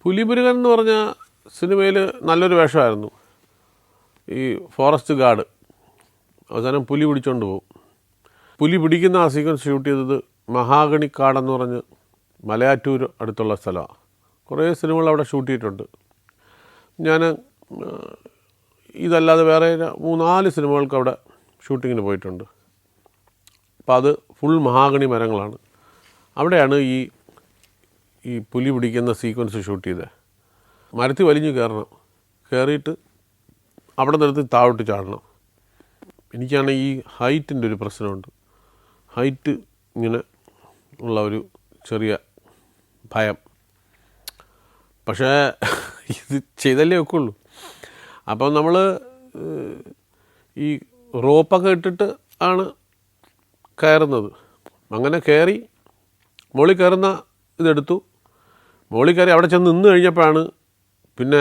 പുലിമുരുകൻ എന്ന് പറഞ്ഞ സിനിമയിൽ നല്ലൊരു വേഷമായിരുന്നു. ഈ ഫോറസ്റ്റ് ഗാർഡ് അവസാനം പുലി പിടിച്ചുകൊണ്ട് പോകും. പുലി പിടിക്കുന്ന ആ സീക്വൻസ് ഷൂട്ട് ചെയ്തത് മഹാഗണിക്കാടെന്ന് പറഞ്ഞ് മലയാറ്റൂർ അടുത്തുള്ള സ്ഥലമാണ്. കുറേ സിനിമകൾ അവിടെ ഷൂട്ട് ചെയ്തിട്ടുണ്ട്. ഞാൻ ഇതല്ലാതെ വേറെ 3-4 സിനിമകൾക്ക് അവിടെ ഷൂട്ടിങ്ങിന് പോയിട്ടുണ്ട്. അപ്പോൾ അത് ഫുൾ മഹാഗണി മരങ്ങളാണ്. അവിടെയാണ് ഈ പുലി പിടിക്കുന്ന സീക്വൻസ് ഷൂട്ട് ചെയ്തത്. മരത്തിൽ വലിഞ്ഞ് കയറണം, കയറിയിട്ട് അവിടെ നിർത്തി താഴോട്ട് ചാടണം. എനിക്കാണ് ഈ ഹൈറ്റിൻ്റെ ഒരു പ്രശ്നമുണ്ട്. ഹൈറ്റ് ഇങ്ങനെ ഉള്ള ഒരു ചെറിയ ഭയം. പക്ഷേ ഇത് ചെയ്തല്ലേ ഒക്കുള്ളൂ. അപ്പം നമ്മൾ ഈ റോപ്പൊക്കെ ഇട്ടിട്ട് ആണ് കയറുന്നത്. അങ്ങനെ കയറി മുകളിൽ കയറുന്ന ഇതെടുത്തു. മുകളിൽ കയറി അവിടെ ചെന്ന് നിന്ന് കഴിഞ്ഞപ്പോഴാണ് പിന്നെ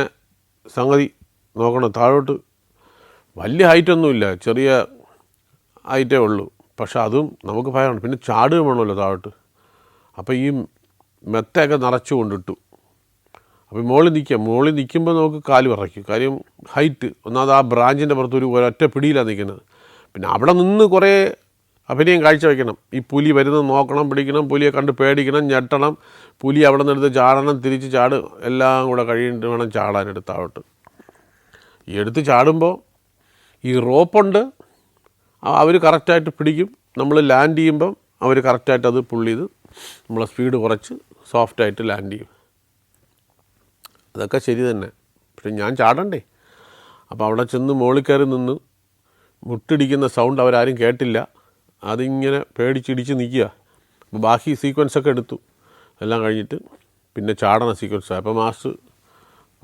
സംഗതി നോക്കണം. താഴോട്ട് വലിയ ഹൈറ്റൊന്നുമില്ല, ചെറിയ ഹൈറ്റേ ഉള്ളൂ. പക്ഷെ അതും നമുക്ക് ഭയമാണ്. പിന്നെ ചാടുക വേണമല്ലോ താഴോട്ട്. അപ്പോൾ ഈ മെത്തയൊക്കെ നിറച്ചു കൊണ്ടിട്ടു. അപ്പോൾ മുകളിൽ നിൽക്കുമ്പോൾ നമുക്ക് കാല് വിറയ്ക്കും. കാര്യം ഹൈറ്റ്. ഒന്നാമത് ആ ബ്രാഞ്ചിൻ്റെ പുറത്ത് ഒരൊറ്റ പിടിയിലാണ് നിൽക്കുന്നത്. പിന്നെ അവിടെ നിന്ന് കുറേ അഭിനയം കാഴ്ച വയ്ക്കണം. ഈ പുലി വരുന്നത് നോക്കണം, പിടിക്കണം, പുലിയെ കണ്ട് പേടിക്കണം, ഞെട്ടണം, പുലി അവിടെ നിന്ന് എടുത്ത് ചാടണം, തിരിച്ച് ചാടും, എല്ലാം കൂടെ കഴിഞ്ഞിട്ട് വേണം ചാടാനെടുത്ത് താഴോട്ട്. ഈ എടുത്ത് ചാടുമ്പോൾ ഈ റോപ്പുണ്ട്, അവർ കറക്റ്റായിട്ട് പിടിക്കും. നമ്മൾ ലാൻഡ് ചെയ്യുമ്പം അവർ കറക്റ്റായിട്ട് അത് പുള്ളി ചെയ്ത് നമ്മളെ സ്പീഡ് കുറച്ച് സോഫ്റ്റായിട്ട് ലാൻഡ് ചെയ്യും. അതൊക്കെ ശരി തന്നെ. പക്ഷെ ഞാൻ ചാടണ്ടേ. അപ്പോൾ അവിടെ ചെന്ന് മുകളിൽ കയറി നിന്ന് മുട്ടിടിക്കുന്ന സൗണ്ട് അവരാരും കേട്ടില്ല. അതിങ്ങനെ പേടിച്ചിടിച്ച് നിൽക്കുക. അപ്പോൾ ബാക്കി സീക്വൻസൊക്കെ എടുത്തു. എല്ലാം കഴിഞ്ഞിട്ട് പിന്നെ ചാടണ സീക്വൻസാണ്. അപ്പോൾ മാസ്റ്റർ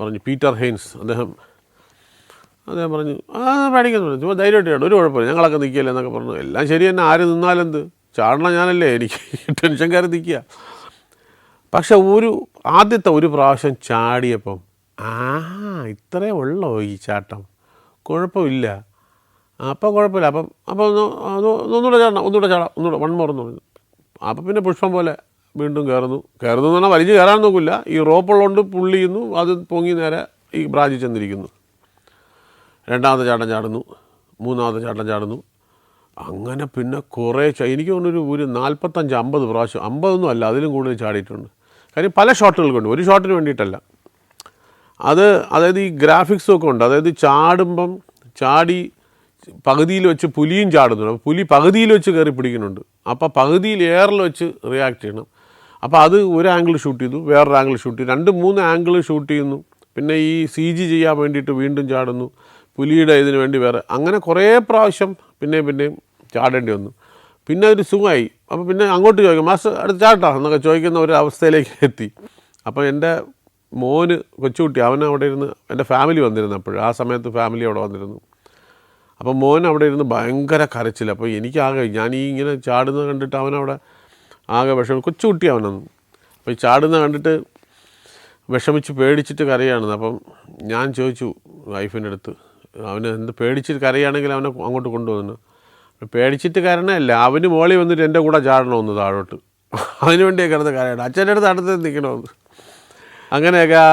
പറഞ്ഞു, പീറ്റർ ഹെയ്ൻസ്, അദ്ദേഹം പറഞ്ഞു പേടിക്കുന്നു, ചുമ്മാ ധൈര്യമായിട്ട് ചാടും, ഒരു കുഴപ്പമില്ല, ഞങ്ങളൊക്കെ നിൽക്കില്ല എന്നൊക്കെ പറഞ്ഞു. എല്ലാം ശരി തന്നെ, ആര് നിന്നാലെന്ത്, ചാടണം ഞാനല്ലേ, എനിക്ക് ടെൻഷൻകാർ നിൽക്കുക. പക്ഷെ ആദ്യത്തെ ഒരു പ്രാവശ്യം ചാടിയപ്പം ഇത്രേ ഉള്ളോ ഈ ചാട്ടം, കുഴപ്പമില്ല, അപ്പോൾ കുഴപ്പമില്ല, അപ്പോൾ ഒന്നുകൂടെ ചാടാം, വൺ മോർ എന്ന് പറഞ്ഞു. അപ്പോൾ പിന്നെ പുഷ്പം പോലെ വീണ്ടും കയറുന്നു എന്ന് പറഞ്ഞാൽ വലിഞ്ഞ് കയറാൻ നോക്കില്ല. ഈ റോപ്പുള്ളതുകൊണ്ട് പുള്ളി ചെയ്യുന്നു, അത് പൊങ്ങി നേരെ ഈ ബ്രാഞ്ചിൽ ചെന്നിരിക്കുന്നു. രണ്ടാമത്തെ ചാട്ടം ചാടുന്നു, മൂന്നാമത്തെ ചാട്ടം ചാടുന്നു. അങ്ങനെ പിന്നെ കുറേ എനിക്ക് തോന്നുന്നു ഒരു 45-50 പ്രാവശ്യം, 50 അല്ല അതിലും കൂടുതൽ ചാടിയിട്ടുണ്ട്. കാര്യം പല ഷോട്ടുകൾക്കുണ്ട്, ഒരു ഷോട്ടിന് വേണ്ടിയിട്ടല്ല. അതായത് ഈ ഗ്രാഫിക്സും ഒക്കെ ഉണ്ട്. അതായത് ചാടുമ്പം ചാടി പകുതിയിൽ വെച്ച് പുലിയും ചാടുന്നുണ്ട്. അപ്പോൾ പുലി പകുതിയിൽ വെച്ച് കയറി പിടിക്കുന്നുണ്ട്. അപ്പോൾ പകുതിയിൽ എയറിൽ വെച്ച് റിയാക്ട് ചെയ്യണം. അപ്പോൾ അത് ഒരു ആംഗിൾ ഷൂട്ട് ചെയ്തു, വേറൊരു ആംഗിൾ ഷൂട്ട് ചെയ്തു, 2-3 ആംഗിൾ ഷൂട്ട് ചെയ്യുന്നു. പിന്നെ ഈ CG ചെയ്യാൻ വേണ്ടിയിട്ട് വീണ്ടും ചാടുന്നു, പുലിയുടെ ഇതിന് വേണ്ടി വേറെ. അങ്ങനെ കുറേ പ്രാവശ്യം പിന്നെയും ചാടേണ്ടി വന്നു. പിന്നെ ഒരു സുഖമായി. അപ്പോൾ പിന്നെ അങ്ങോട്ട് ചോദിക്കും, മാസ്റ്റർ അടുത്ത് ചാട്ടാ എന്നൊക്കെ ചോദിക്കുന്ന ഒരു അവസ്ഥയിലേക്ക് എത്തി. അപ്പോൾ എൻ്റെ മോന് കൊച്ചുകുട്ടി, അവിടെ ഇരുന്ന്, എൻ്റെ ഫാമിലി വന്നിരുന്നു അപ്പോഴും, ആ സമയത്ത് ഫാമിലി അവിടെ വന്നിരുന്നു. അപ്പോൾ മോൻ അവിടെ ഇരുന്ന് ഭയങ്കര കരച്ചില്ല. അപ്പോൾ എനിക്കാകെ, ഞാൻ ഇങ്ങനെ ചാടുന്നത് കണ്ടിട്ട് അവനവിടെ ആകെ കൊച്ചുകുട്ടി അവനൊന്ന്. അപ്പോൾ ഈ ചാടുന്നത് കണ്ടിട്ട് വിഷമിച്ച് പേടിച്ചിട്ട് കരയാണ്. അപ്പം ഞാൻ ചോദിച്ചു വൈഫിൻ്റെ അടുത്ത്, അവന് എന്ത് പേടിച്ചിട്ട് കരയാണെങ്കിൽ അവനെ അങ്ങോട്ട് കൊണ്ടുവന്നു. പേടിച്ചിട്ട് കരണമല്ല, അവന് മോളിൽ വന്നിട്ട് എൻ്റെ കൂടെ ചാടണമെന്ന് താഴോട്ട്, അതിന് വേണ്ടിയാണ് കിടന്ന് കരയണം, അച്ഛൻ്റെ അടുത്ത് അടുത്ത് നിൽക്കണമെന്ന്. അങ്ങനെയൊക്കെ ആ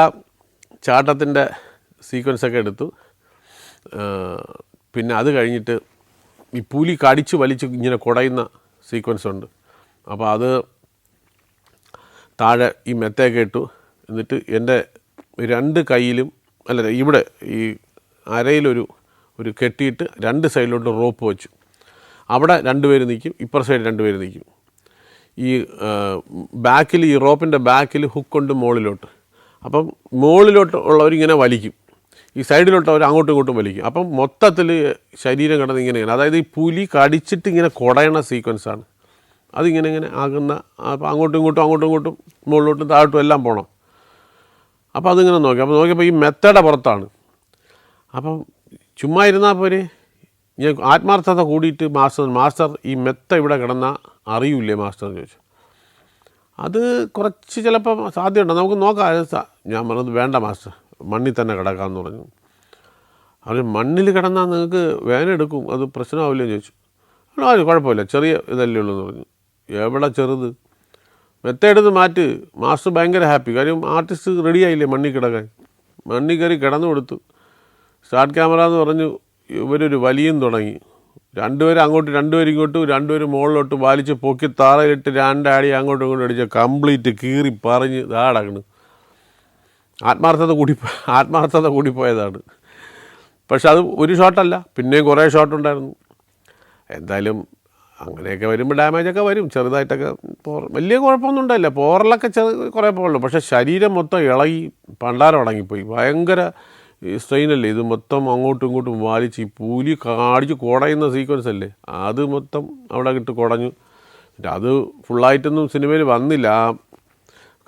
ചാട്ടത്തിൻ്റെ സീക്വൻസൊക്കെ എടുത്തു. പിന്നെ അത് കഴിഞ്ഞിട്ട് ഈ പുലി കടിച്ച് വലിച്ച് ഇങ്ങനെ കുടയുന്ന സീക്വൻസ് ഉണ്ട്. അപ്പോൾ അത് താഴെ ഈ മെത്തയൊക്കെ ഇട്ടു. എന്നിട്ട് എൻ്റെ 2 കൈയിലും ഇവിടെ ഈ അരയിലൊരു കെട്ടിയിട്ട് 2 സൈഡിലോട്ട് റോപ്പ് വെച്ചു. അവിടെ 2 പേര് നിൽക്കും, ഇപ്പുറ സൈഡ് 2 പേര് നിൽക്കും. ഈ ബാക്കിൽ, ഈ റോപ്പിൻ്റെ ബാക്കിൽ ഹുക്കുണ്ട് മുകളിലോട്ട്. അപ്പം മുകളിലോട്ട് ഉള്ളവരിങ്ങനെ വലിക്കും, ഈ സൈഡിലോട്ട് അവർ അങ്ങോട്ടും ഇങ്ങോട്ടും വലിക്കും. അപ്പം മൊത്തത്തിൽ ശരീരം കിടന്ന് ഇങ്ങനെ, അതായത് ഈ പുലി കടിച്ചിട്ട് ഇങ്ങനെ കുടയണ സീക്വൻസാണ്. അതിങ്ങനെ ആകുന്ന, അപ്പോൾ അങ്ങോട്ടും ഇങ്ങോട്ടും മുകളിലോട്ടും താഴോട്ടും എല്ലാം പോകണം. അപ്പോൾ അതിങ്ങനെ നോക്കിയപ്പോൾ ഈ മെത്തയുടെ പുറത്താണ്. അപ്പം ചുമ്മാ ഇരുന്നാൽ പോരെ, ഞാൻ ആത്മാർത്ഥത കൂടിയിട്ട് മാസ്റ്റർ ഈ മെത്ത ഇവിടെ കിടന്നാൽ അറിയില്ലേ മാസ്റ്റർ എന്ന് ചോദിച്ചു. അത് കുറച്ച് ചിലപ്പോൾ സാധ്യതയുണ്ട്, നമുക്ക് നോക്കാം. ഞാൻ പറഞ്ഞത് വേണ്ട മാസ്റ്റർ, മണ്ണിൽ തന്നെ കിടക്കാമെന്ന് പറഞ്ഞു. അവർ മണ്ണിൽ കിടന്നാൽ നിങ്ങൾക്ക് വേദന എടുക്കും, അത് പ്രശ്നമാവില്ലെന്ന് ചോദിച്ചു. അത് കുഴപ്പമില്ല, ചെറിയ ഇതല്ലേ ഉള്ളൂ എന്ന് പറഞ്ഞു. എവിടെ ചെറുത്, മെത്തേഡ് മാറ്റ്. മാസ്റ്റർ ഭയങ്കര ഹാപ്പി. കാര്യം ആർട്ടിസ്റ്റ് റെഡി ആയില്ലേ മണ്ണിൽ കിടക്കാൻ. മണ്ണിൽ കയറി കിടന്നു കൊടുത്തു. സ്റ്റാർട്ട് ക്യാമറ എന്ന് പറഞ്ഞു. ഇവരൊരു വലിയും തുടങ്ങി. രണ്ടുപേരും അങ്ങോട്ട്, രണ്ടുപേരും ഇങ്ങോട്ടും, രണ്ടുപേരും മുകളിലോട്ട് വലിച്ച് പൊക്കി താറയിലിട്ട് രണ്ടാടി അങ്ങോട്ടും ഇങ്ങോട്ടും അടിച്ച് കംപ്ലീറ്റ് കീറി പറഞ്ഞ് ഇതാടക്കണ്. ആത്മാർത്ഥത കൂടിപ്പോയതാണ്. പക്ഷെ അത് ഒരു ഷോട്ടല്ല, പിന്നെയും കുറേ ഷോട്ടുണ്ടായിരുന്നു. എന്തായാലും അങ്ങനെയൊക്കെ വരുമ്പോൾ ഡാമേജൊക്കെ വരും ചെറുതായിട്ടൊക്കെ. വലിയ കുഴപ്പമൊന്നും ഉണ്ടായില്ല. പോറലൊക്കെ കുറേ പോകുള്ളൂ. പക്ഷേ ശരീരം മൊത്തം ഇളകി പണ്ടാരം അടങ്ങിപ്പോയി. ഭയങ്കര സ്ട്രെയിനല്ലേ ഇത്. മൊത്തം അങ്ങോട്ടും ഇങ്ങോട്ടും വലിച്ച് ഈ പൂലി കാടിച്ച് കുടയുന്ന സീക്വൻസ് അല്ലേ, അത് മൊത്തം അവിടെ ഇട്ട് കുടഞ്ഞു. അത് ഫുള്ളായിട്ടൊന്നും സിനിമയിൽ വന്നില്ല. ആ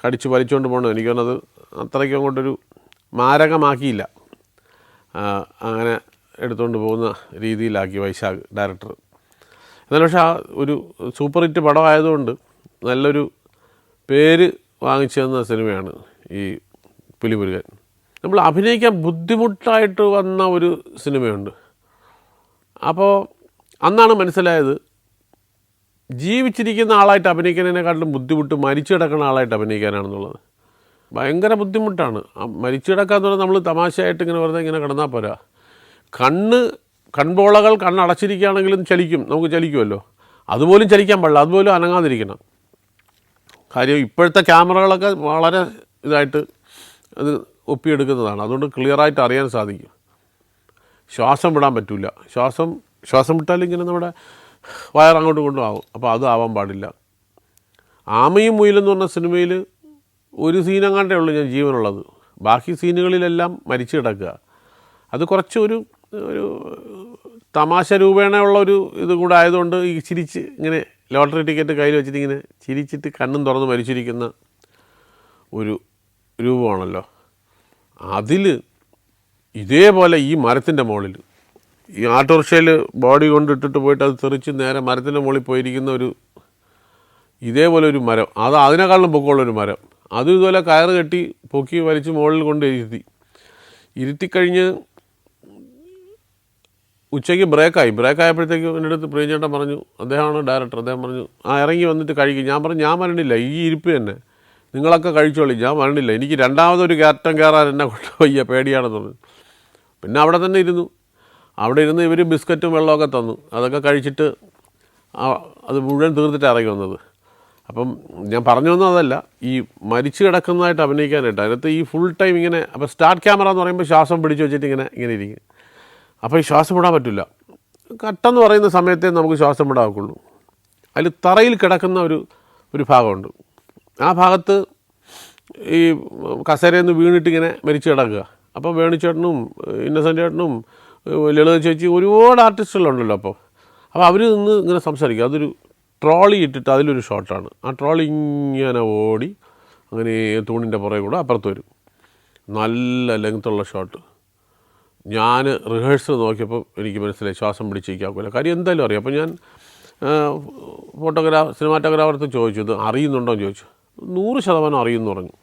കടിച്ച് വലിച്ചുകൊണ്ട് പോകണം. എനിക്ക് തോന്നുന്നത് അത്രയ്ക്കും അങ്ങോട്ടൊരു മാരകമാക്കിയില്ല. അങ്ങനെ എടുത്തുകൊണ്ട് പോകുന്ന രീതിയിലാക്കി വൈശാഖ് ഡയറക്ടർ. എന്നാലും പക്ഷേ ആ ഒരു സൂപ്പർ ഹിറ്റ് പടമായതുകൊണ്ട് നല്ലൊരു പേര് വാങ്ങിച്ചു തന്ന സിനിമയാണ് ഈ പുലിമുരുകൻ. നമ്മൾ അഭിനയിക്കാൻ ബുദ്ധിമുട്ടായിട്ട് വന്ന ഒരു സിനിമയുണ്ട്. അപ്പോൾ അന്നാണ് മനസ്സിലായത് ജീവിച്ചിരിക്കുന്ന ആളായിട്ട് അഭിനയിക്കുന്നതിനെക്കാട്ടിലും ബുദ്ധിമുട്ട് മരിച്ചു കിടക്കുന്ന ആളായിട്ട് അഭിനയിക്കാനാണെന്നുള്ളത്. ഭയങ്കര ബുദ്ധിമുട്ടാണ്. മരിച്ചു കിടക്കുക എന്ന് പറഞ്ഞാൽ നമ്മൾ തമാശയായിട്ട് ഇങ്ങനെ വെറുതെ ഇങ്ങനെ കിടന്നാൽ പോരാ. കൺപോളകൾ കണ്ണടച്ചിരിക്കുകയാണെങ്കിലും ചലിക്കും, നമുക്ക് ചലിക്കുമല്ലോ. അതുപോലും ചലിക്കാൻ പാടില്ല, അതുപോലും അനങ്ങാതിരിക്കണം. കാര്യം ഇപ്പോഴത്തെ ക്യാമറകളൊക്കെ വളരെ ഇതായിട്ട് അത് ഒപ്പിയെടുക്കുന്നതാണ്. അതുകൊണ്ട് ക്ലിയറായിട്ട് അറിയാൻ സാധിക്കും. ശ്വാസം വിടാൻ പറ്റില്ല. ശ്വാസം വിട്ടാലിങ്ങനെ നമ്മുടെ വയറങ്ങോട്ട് കൊണ്ടുമാകും. അപ്പോൾ അത് ആവാൻ പാടില്ല. ആമയും മുയിലെന്ന് പറഞ്ഞ സിനിമയിൽ ഒരു സീനങ്ങാണ്ടേ ഉള്ളൂ ഞാൻ ജീവനുള്ളത്. ബാക്കി സീനുകളിലെല്ലാം മരിച്ചു കിടക്കുക. അത് കുറച്ച് ഒരു തമാശ രൂപേണ ഉള്ളൊരു ഇത് കൂടെ ആയതുകൊണ്ട് ഈ ചിരിച്ച് ഇങ്ങനെ ലോട്ടറി ടിക്കറ്റ് കയ്യിൽ വെച്ചിട്ട് ഇങ്ങനെ ചിരിച്ചിട്ട് കണ്ണും തുറന്ന് മരിച്ചിരിക്കുന്ന ഒരു രൂപമാണല്ലോ. അതിൽ ഇതേപോലെ ഈ മരത്തിൻ്റെ മുകളിൽ ഈ ആട്ടോറിക്ഷയിൽ ബോഡി കൊണ്ട് ഇട്ടിട്ട് പോയിട്ട് അത് തെറിച്ച് നേരെ മരത്തിൻ്റെ മുകളിൽ പോയിരിക്കുന്ന ഒരു ഇതേപോലെ ഒരു മരം, അതിനേക്കാളും പൊക്കമുള്ളൊരു മരം, അതും ഇതുപോലെ കയറ് കെട്ടി പൊക്കി വലിച്ച് മുകളിൽ കൊണ്ട് ഇരുത്തിക്കഴിഞ്ഞ് ഉച്ചയ്ക്ക് ബ്രേക്കായപ്പോഴത്തേക്ക് എൻ്റെ അടുത്ത് പ്രിയചേട്ടൻ പറഞ്ഞു, അദ്ദേഹമാണ് ഡയറക്ടർ, അദ്ദേഹം പറഞ്ഞു ഇറങ്ങി വന്നിട്ട് കഴിക്കും. ഞാൻ പറഞ്ഞു ഞാൻ വരണില്ല, ഈ ഇരിപ്പ് തന്നെ നിങ്ങളൊക്കെ കഴിച്ചോളി, ഞാൻ വരണില്ല, എനിക്ക് രണ്ടാമതൊരു കയറ്റം കയറാൻ എന്നെ കൊണ്ട് വയ്യ, പേടിയാണെന്ന് പറഞ്ഞു. പിന്നെ അവിടെ തന്നെ ഇരുന്നു. അവിടെ ഇരുന്ന് ഇവർ ബിസ്ക്കറ്റും വെള്ളമൊക്കെ തന്നു. അതൊക്കെ കഴിച്ചിട്ട് അത് മുഴുവൻ തീർത്തിട്ട് ഇറങ്ങി വന്നത്. അപ്പം ഞാൻ പറഞ്ഞു വന്നത് അതല്ല, ഈ മരിച്ചു കിടക്കുന്നതായിട്ട് അഭിനയിക്കാനായിട്ട് അതിനകത്ത് ഈ ഫുൾ ടൈം ഇങ്ങനെ. അപ്പോൾ സ്റ്റാർട്ട് ക്യാമറ എന്ന് പറയുമ്പോൾ ശ്വാസം പിടിച്ച് വെച്ചിട്ട് ഇങ്ങനെ ഇരിക്കും. അപ്പോൾ ഈ ശ്വാസം വിടാൻ പറ്റില്ല. കട്ടെന്ന് പറയുന്ന സമയത്തേ നമുക്ക് ശ്വാസം വിടാവുള്ളൂ. അതിൽ തറയിൽ കിടക്കുന്ന ഒരു ഭാഗമുണ്ട്. ആ ഭാഗത്ത് ഈ കസേരയിൽ നിന്ന് വീണിട്ട് ഇങ്ങനെ മരിച്ചു കിടക്കുക. അപ്പോൾ വേണുചേട്ടനും ഇന്നസെൻ്റ് ചേട്ടനും ലളിത ചേച്ചി ഒരുപാട് ആർട്ടിസ്റ്റുകളുണ്ടല്ലോ. അപ്പോൾ അവർ നിന്ന് ഇങ്ങനെ സംസാരിക്കുക. അതൊരു ട്രോളി ഇട്ടിട്ട് അതിലൊരു ഷോട്ടാണ്. ആ ട്രോളി ഇങ്ങനെ ഓടി അങ്ങനെ തൂണിൻ്റെ പുറകെ കൂടെ അപ്പുറത്ത് വരും. നല്ല ലെങ്ത്തുള്ള ഷോട്ട്. ഞാൻ റിഹേഴ്സൽ നോക്കിയപ്പോൾ എനിക്ക് മനസ്സിലായി ശ്വാസം പിടിച്ചിരിക്കാക്കില്ല. കാര്യം എന്തായാലും അറിയാം. അപ്പോൾ ഞാൻ സിനിമാറ്റോഗ്രാഫർക്ക് ചോദിച്ചു, ഇത് അറിയുന്നുണ്ടോ എന്ന് ചോദിച്ചു. 100% അറിയുമെന്ന് പറഞ്ഞു.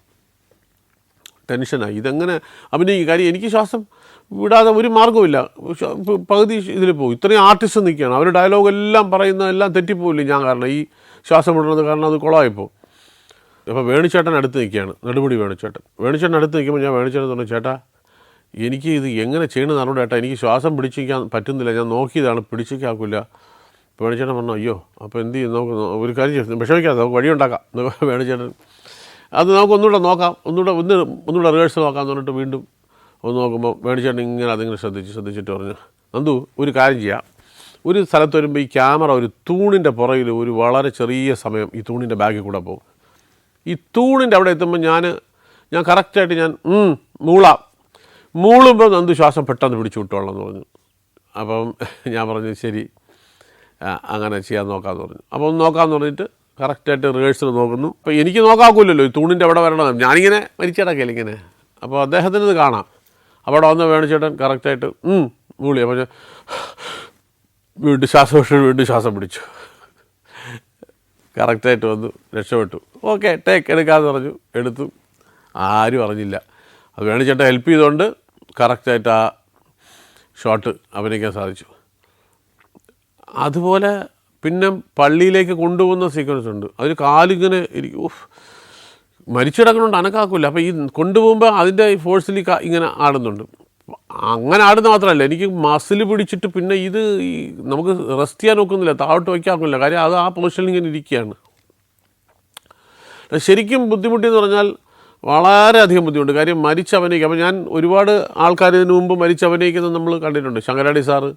ടെൻഷനായി, ഇതെങ്ങനെ അഭിനയിക്കും. കാര്യം എനിക്ക് ശ്വാസം വിടാതെ ഒരു മാർഗ്ഗമില്ല. പകുതി ഇതിൽ പോകും. ഇത്രയും ആർട്ടിസ്റ്റ് നിൽക്കുകയാണ്, അവർ ഡയലോഗ് എല്ലാം പറയുന്ന എല്ലാം തെറ്റിപ്പോയില്ലേ ഞാൻ കാരണം, ഈ ശ്വാസം വിടുന്നത് കാരണം അത് കുളമായിപ്പോൾ. അപ്പോൾ വേണുചേട്ടൻ അടുത്ത് നിൽക്കുകയാണ്, നെടുമുടി വേണുചേട്ടൻ അടുത്ത് നിൽക്കുമ്പോൾ ഞാൻ വേണുചേട്ടൻ പറഞ്ഞു, ചേട്ടാ എനിക്ക് ഇത് എങ്ങനെ ചെയ്യണമെന്ന് അറിഞ്ഞൂടെ ചേട്ടാ, എനിക്ക് ശ്വാസം പിടിച്ചിരിക്കാൻ പറ്റുന്നില്ല, ഞാൻ നോക്കിയതാണ് പിടിച്ചിരിക്കാക്കില്ല. വേണുചേട്ടൻ പറഞ്ഞു, അയ്യോ അപ്പോൾ എന്ത് ചെയ്യും, നമുക്ക് ഒരു കാര്യം ചെയ്യും, വിഷമിക്കാതെ നമുക്ക് വഴിയുണ്ടാക്കാം. വേണുചേട്ടൻ അത് നമുക്ക് ഒന്നുകൂടെ റിഹേഴ്സൽ നോക്കാമെന്ന് പറഞ്ഞിട്ട് വീണ്ടും ഒന്ന് നോക്കുമ്പോൾ വേണുചേട്ടൻ ഇങ്ങനെ അതിങ്ങനെ ശ്രദ്ധിച്ചിട്ട് പറഞ്ഞു, നന്ദു ഒരു കാര്യം ചെയ്യാം, ഒരു സ്ഥലത്ത് വരുമ്പോൾ ഈ ക്യാമറ ഒരു തൂണിൻ്റെ പുറകിൽ ഒരു വളരെ ചെറിയ സമയം ഈ തൂണിൻ്റെ ബാക്കിൽ കൂടെ പോകും. ഈ തൂണിൻ്റെ അവിടെ എത്തുമ്പോൾ ഞാൻ കറക്റ്റായിട്ട് ഞാൻ മൂളുമ്പോൾ നന്ദു ശ്വാസം പെട്ടെന്ന് പിടിച്ചു വിട്ടോളാം എന്ന് പറഞ്ഞു. അപ്പം ഞാൻ പറഞ്ഞു ശരി അങ്ങനെ ചെയ്യാൻ നോക്കാമെന്ന് പറഞ്ഞു. അപ്പോൾ ഒന്ന് നോക്കാമെന്ന് പറഞ്ഞിട്ട് കറക്റ്റായിട്ട് റിഹേഴ്സൽ നോക്കുന്നു. അപ്പോൾ എനിക്ക് നോക്കാക്കില്ലല്ലോ ഈ തൂണിൻ്റെ അവിടെ വരണം, ഞാനിങ്ങനെ മരിച്ചടക്കല്ലേ ഇങ്ങനെ. അപ്പോൾ അദ്ദേഹത്തിന് ഇത് കാണാം. അവിടെ വന്ന് വേണുചേട്ടൻ കറക്റ്റായിട്ട് മൂളി. അപ്പോൾ വീണ്ടും ശ്വാസം പിടിച്ചു, കറക്റ്റായിട്ട് വന്നു, രക്ഷപ്പെട്ടു. ഓക്കെ ടേക്ക് എടുക്കാമെന്ന് പറഞ്ഞു, എടുത്തു. ആരും അറിഞ്ഞില്ല. അത് വേണുചേട്ടൻ ഹെൽപ്പ് ചെയ്തുകൊണ്ട് കറക്റ്റായിട്ട് ആ ഷോട്ട് അഭിനയിക്കാൻ സാധിച്ചു. അതുപോലെ പിന്നെ പള്ളിയിലേക്ക് കൊണ്ടുപോകുന്ന സീക്വൻസ് ഉണ്ട്. അതിൽ കാലിങ്ങനെ ഇരിക്കും, മരിച്ചിടക്കണോണ്ട് അനക്കാക്കില്ല. അപ്പോൾ ഈ കൊണ്ടുപോകുമ്പോൾ അതിൻ്റെ ഫോഴ്സിൽ ഇങ്ങനെ ആടുന്നുണ്ട്. അങ്ങനെ ആടുന്ന മാത്രമല്ല, എനിക്ക് മസിൽ പിടിച്ചിട്ട് പിന്നെ ഇത് ഈ നമുക്ക് റെസ്റ്റ് ചെയ്യാൻ നോക്കുന്നില്ല, താഴോട്ട് വയ്ക്കാൻ ഒക്കില്ല. കാര്യം അത് ആ പൊസിഷനിൽ ഇങ്ങനെ ഇരിക്കുകയാണ്. ശരിക്കും ബുദ്ധിമുട്ടിയെന്ന് പറഞ്ഞാൽ വളരെയധികം ബുദ്ധിമുട്ട്. കാര്യം മരിച്ചഭിനയിക്കുക. അപ്പോൾ ഞാൻ ഒരുപാട് ആൾക്കാർ ഇതിനു മുമ്പ് മരിച്ചഭിനയിക്കുന്നത് നമ്മൾ കണ്ടിട്ടുണ്ട്. ശങ്കരാടി സാറ്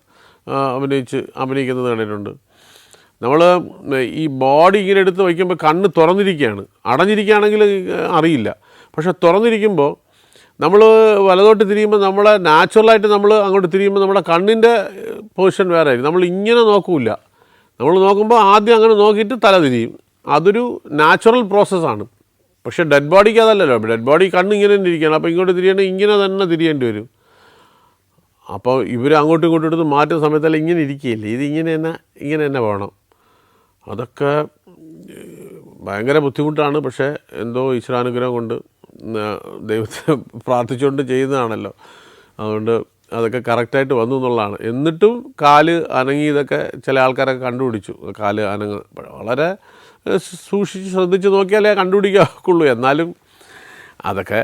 അഭിനയിക്കുന്നത് കണ്ടിട്ടുണ്ട്. നമ്മൾ ഈ ബോഡി ഇങ്ങനെ എടുത്ത് വയ്ക്കുമ്പോൾ കണ്ണ് തുറന്നിരിക്കുകയാണ്. അടഞ്ഞിരിക്കുകയാണെങ്കിൽ അറിയില്ല. പക്ഷെ തുറന്നിരിക്കുമ്പോൾ നമ്മൾ വലതോട്ട് തിരിയുമ്പോൾ നമ്മളെ നാച്ചുറലായിട്ട് നമ്മൾ അങ്ങോട്ട് തിരിയുമ്പോൾ നമ്മുടെ കണ്ണിൻ്റെ പൊസിഷൻ വേറെ ആയിരിക്കും. നമ്മൾ ഇങ്ങനെ നോക്കില്ല. നമ്മൾ നോക്കുമ്പോൾ ആദ്യം അങ്ങനെ നോക്കിയിട്ട് തല തിരിയും. അതൊരു നാച്ചുറൽ പ്രോസസ്സാണ്. പക്ഷേ ഡെഡ് ബോഡിക്ക് അതല്ലല്ലോ. ഡെഡ് ബോഡി കണ്ണ് ഇങ്ങനെ തന്നെ ഇരിക്കുകയാണ്. അപ്പോൾ ഇങ്ങോട്ട് തിരിയണമെങ്കിൽ ഇങ്ങനെ തന്നെ തിരിയേണ്ടി വരും. അപ്പോൾ ഇവർ അങ്ങോട്ടും ഇങ്ങോട്ടും എടുത്ത് മാറ്റുന്ന സമയത്തല്ല ഇങ്ങനെ ഇരിക്കുകയില്ല, ഇത് ഇങ്ങനെ തന്നെ വേണം. അതൊക്കെ ഭയങ്കര ബുദ്ധിമുട്ടാണ്. പക്ഷേ എന്തോ ഈശ്വരാനുഗ്രഹം കൊണ്ട് ദൈവത്തെ പ്രാർത്ഥിച്ചുകൊണ്ട് ചെയ്യുന്നതാണല്ലോ. അതുകൊണ്ട് അതൊക്കെ കറക്റ്റായിട്ട് വന്നു എന്നുള്ളതാണ്. എന്നിട്ടും കാല് അനങ്ങിയതൊക്കെ ചില ആൾക്കാരൊക്കെ കണ്ടുപിടിച്ചു. കാല് വളരെ സൂക്ഷിച്ച് ശ്രദ്ധിച്ച് നോക്കിയാലേ കണ്ടുപിടിക്കാക്കുള്ളൂ. എന്നാലും അതൊക്കെ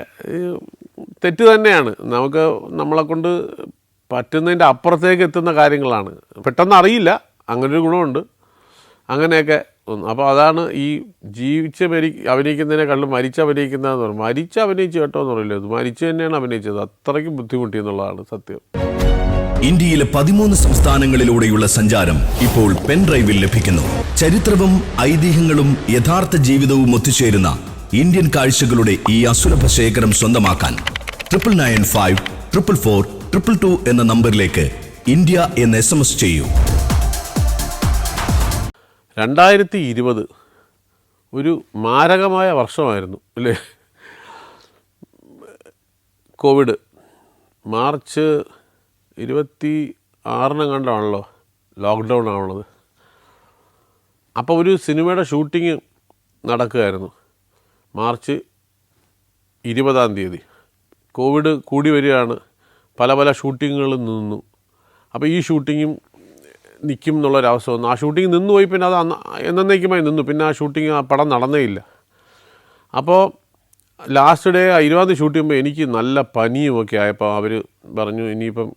തെറ്റ് തന്നെയാണ്. നമ്മളെക്കൊണ്ട് പറ്റുന്നതിൻ്റെ അപ്പുറത്തേക്ക് എത്തുന്ന കാര്യങ്ങളാണ്. പെട്ടെന്ന് അറിയില്ല, അങ്ങനൊരു ഗുണമുണ്ട്. അങ്ങനെയൊക്കെ ഒന്ന്. അപ്പോൾ അതാണ് ഈ ജീവിച്ച് അഭിനയിക്കുന്നതിനേക്കാളും അഭിനയിക്കുന്നതെന്ന് പറയും. അഭിനയിച്ച് കേട്ടോ എന്ന് പറയില്ല, ഇത് മരിച്ചു തന്നെയാണ് അഭിനയിച്ചത്. അത്രയ്ക്കും ബുദ്ധിമുട്ടി എന്നുള്ളതാണ് സത്യം. ഇന്ത്യയിലെ 13 സംസ്ഥാനങ്ങളിലൂടെയുള്ള സഞ്ചാരം ഇപ്പോൾ പെൻഡ്രൈവിൽ ലഭിക്കുന്നു. ചരിത്രവും ഐതിഹ്യങ്ങളും യഥാർത്ഥ ജീവിതവും ഒത്തുചേരുന്ന ഇന്ത്യൻ കാഴ്ചകളുടെ ഈ അസുലഭ ശേഖരം സ്വന്തമാക്കാൻ 9954442222 എന്ന നമ്പറിലേക്ക് ഇന്ത്യ എന്ന് SMS ചെയ്യൂ. 2020 ഒരു മാരകമായ വർഷമായിരുന്നു അല്ലേ? കോവിഡ് മാർച്ച് 26 കണ്ടാണല്ലോ ലോക്ക്ഡൗൺ ആവുന്നത്. അപ്പോൾ ഒരു സിനിമയുടെ ഷൂട്ടിങ് നടക്കുകയായിരുന്നു മാർച്ച് 20 കോവിഡ് കൂടി വരികയാണ്. പല ഷൂട്ടിങ്ങുകളും നിന്നു. അപ്പോൾ ഈ ഷൂട്ടിങ്ങും നിൽക്കും എന്നുള്ളൊരവസ്ഥ വന്നു. ആ ഷൂട്ടിങ് നിന്നുപോയി. പിന്നെ അത് എന്നേക്കുമായി നിന്നു. പിന്നെ ആ ഷൂട്ടിങ് ആ പടം നടന്നേ ഇല്ല. അപ്പോൾ ലാസ്റ്റ് ഡേ 20 ഷൂട്ട് ചെയ്യുമ്പോൾ എനിക്ക് നല്ല പനിയുമൊക്കെ ആയപ്പോൾ അവർ പറഞ്ഞു ഇനിയിപ്പം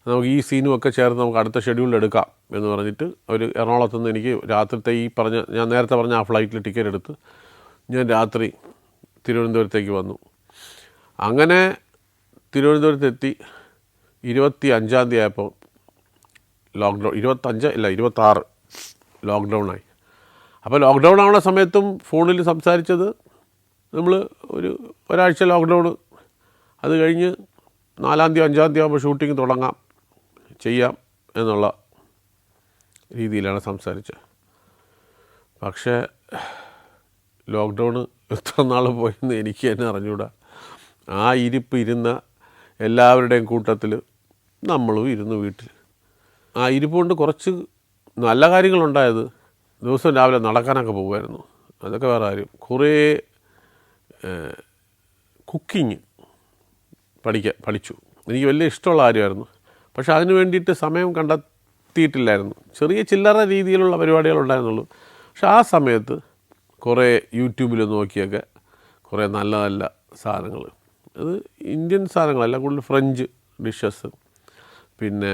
നമുക്ക് ഈ സീനുമൊക്കെ ചേർത്ത് നമുക്ക് അടുത്ത ഷെഡ്യൂളിൽ എടുക്കാം എന്ന് പറഞ്ഞിട്ട് അവർ എറണാകുളത്തുനിന്ന് എനിക്ക് രാത്രിത്തെ ഞാൻ നേരത്തെ പറഞ്ഞ ആ ഫ്ലൈറ്റിൽ ടിക്കറ്റ് എടുത്ത് ഞാൻ രാത്രി തിരുവനന്തപുരത്തേക്ക് വന്നു. അങ്ങനെ തിരുവനന്തപുരത്തെത്തി 25 ആയപ്പോൾ ലോക്ക്ഡൗൺ, 26 ലോക്ക്ഡൗണായി. അപ്പോൾ ലോക്ക്ഡൗൺ ആവുന്ന സമയത്തും ഫോണിൽ സംസാരിച്ചത് നമ്മൾ ഒരാഴ്ച ലോക്ക്ഡൗൺ, അത് കഴിഞ്ഞ് 4-ാം തീയതി 5-ാം തീയതി ആകുമ്പോൾ ഷൂട്ടിങ് ചെയ്യാം എന്നുള്ള രീതിയിലാണ് സംസാരിച്ചത്. പക്ഷേ ലോക്ക്ഡൗൺ എത്ര നാൾ പോയെന്ന് എനിക്ക് തന്നെ അറിഞ്ഞൂടാ. ആ ഇരുന്ന എല്ലാവരുടെയും കൂട്ടത്തിൽ നമ്മളും ഇരുന്ന് വീട്ടിൽ. ആ ഇരിപ്പ് കൊണ്ട് കുറച്ച് നല്ല കാര്യങ്ങളുണ്ടായത്. ദിവസം രാവിലെ നടക്കാനൊക്കെ പോകുമായിരുന്നു. അതൊക്കെ വേറെ കാര്യം. കുറേ കുക്കിങ് പഠിച്ചു. എനിക്ക് വലിയ ഇഷ്ടമുള്ള കാര്യമായിരുന്നു. പക്ഷെ അതിന് വേണ്ടിയിട്ട് സമയം കണ്ടെത്തിയിട്ടില്ലായിരുന്നു. ചെറിയ ചില്ലറ രീതിയിലുള്ള പരിപാടികളുണ്ടായിരുന്നുള്ളൂ. പക്ഷെ ആ സമയത്ത് കുറേ യൂട്യൂബിൽ നോക്കിയൊക്കെ കുറേ നല്ല സാധനങ്ങൾ, അത് ഇന്ത്യൻ സാധനങ്ങളല്ല, കൂടുതൽ ഫ്രഞ്ച് ഡിഷസ്, പിന്നെ